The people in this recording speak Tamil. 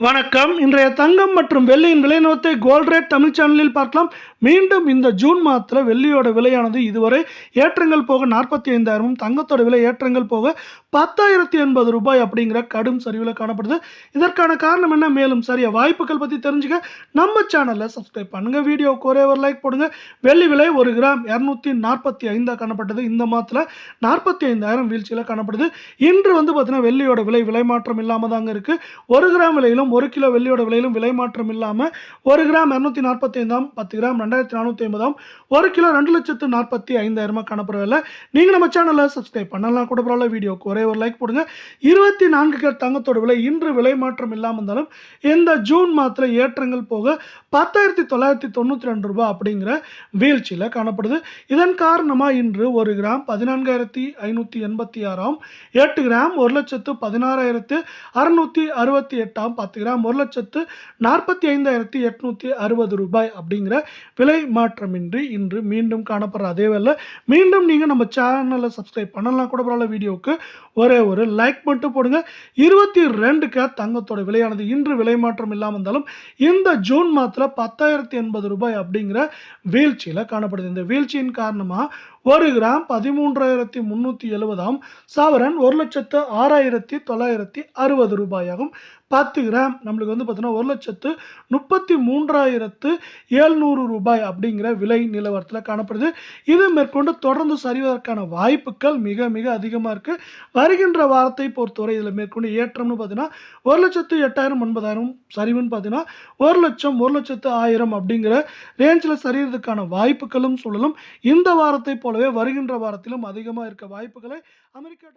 வணக்கம். இன்றைய தங்கம் மற்றும் வெள்ளியின் விலை நிலவரத்தை கோல்ட் ரேட் தமிழ் சேனலில் பார்க்கலாம். மீண்டும் இந்த ஜூன் மாதத்தில் வெள்ளியோட விலையானது இதுவரை ஏற்றங்கள் போக 45,000, தங்கத்தோட விலை ஏற்றங்கள் போக 10,080 ரூபாய் அப்படிங்கிற கடும் சரிவில் காணப்படுது. இதற்கான காரணம் என்ன, மேலும் சரிய வாய்ப்புகள் பற்றி தெரிஞ்சுக்க நம்ம சேனலில் சப்ஸ்கிரைப் பண்ணுங்கள். வீடியோவுக்கு ஒரே ஒரு லைக் போடுங்க. வெள்ளி விலை 1 கிராம் 245 காணப்பட்டது. இந்த மாதத்தில் 45,000 வீழ்ச்சியில் காணப்படுது. இன்று பார்த்தீங்கன்னா வெள்ளியோட விலை மாற்றம் இல்லாமல் தாங்க இருக்குது. 1 கிராம் விலையிலும் 1 கிலோ வெள்ளியோட விலையிலும் விலை மாற்றம் இல்லாமல் 1 கிராம் 245, 10 கிராம் 2,450, 1 கிலோ 2,45,000 காணப்படவில்லை. நீங்கள் நம்ம சேனலை சப்ஸ்கிரைப் பண்ணலாம் கூட பரவாயில்ல. வீடியோக்கு ஒரே ஒரு லைக் போடுங்க. 24 கேரட் தங்கத்தோட விலை இன்று விலை மாற்றம் இல்லாமல் இருந்தாலும் இந்த ஜூன் மாதத்தில் ஏற்றங்கள் போக 10,992 ரூபாய் அப்படிங்கிற வீழ்ச்சியில் காணப்படுது. இதன் காரணமாக இன்று 1 கிராம் 14,586, 8 கிராம் 1,16,668, 10 கிராம் 1,45,860 ரூபாய் அப்படிங்கிற விலை மாற்றமின்றி இன்று மீண்டும் காணப்படுற அதே வேளை மீண்டும் நீங்கள் நம்ம சேனலை சப்ஸ்கிரைப் பண்ணலாம் கூட பரவாயில்ல. வீடியோவுக்கு ஒரே ஒரு லைக் மட்டும் போடுங்க. 22 கேரட் தங்கத்தோட விலையானது இன்று விலை மாற்றம் இல்லாமல் இருந்தாலும் இந்த ஜூன் மாதத்தில் 10,080 ரூபாய் அப்படிங்கிற வீழ்ச்சியில் காணப்படுது. இந்த வீழ்ச்சியின் காரணமாக 1 கிராம் 13,370, சவரன் 1,06,960 ரூபாயாகும். 10 கிராம் நம்மளுக்கு பார்த்தீங்கன்னா 1,33,700 ரூபாய் அப்படிங்கிற விலை நிலவரத்தில் காணப்படுது. இது மேற்கொண்டு தொடர்ந்து சரிவதற்கான வாய்ப்புகள் மிக மிக அதிகமாக இருக்குது. வருகின்ற வாரத்தை பொறுத்தவரை இதில் மேற்கொண்டு ஏற்றம்னு பார்த்தீங்கன்னா 1,08,000, 9,000, சரிவுன்னு பார்த்தீங்கன்னா 1,00,000, 1,10,000 அப்படிங்கிற ரேஞ்சில் சரியறதுக்கான வாய்ப்புகளும் சொல்லலாம். இந்த வாரத்தை போலவே வருகின்ற வாரத்திலும் அதிகமாக இருக்க வாய்ப்புகளை அமெரிக்கா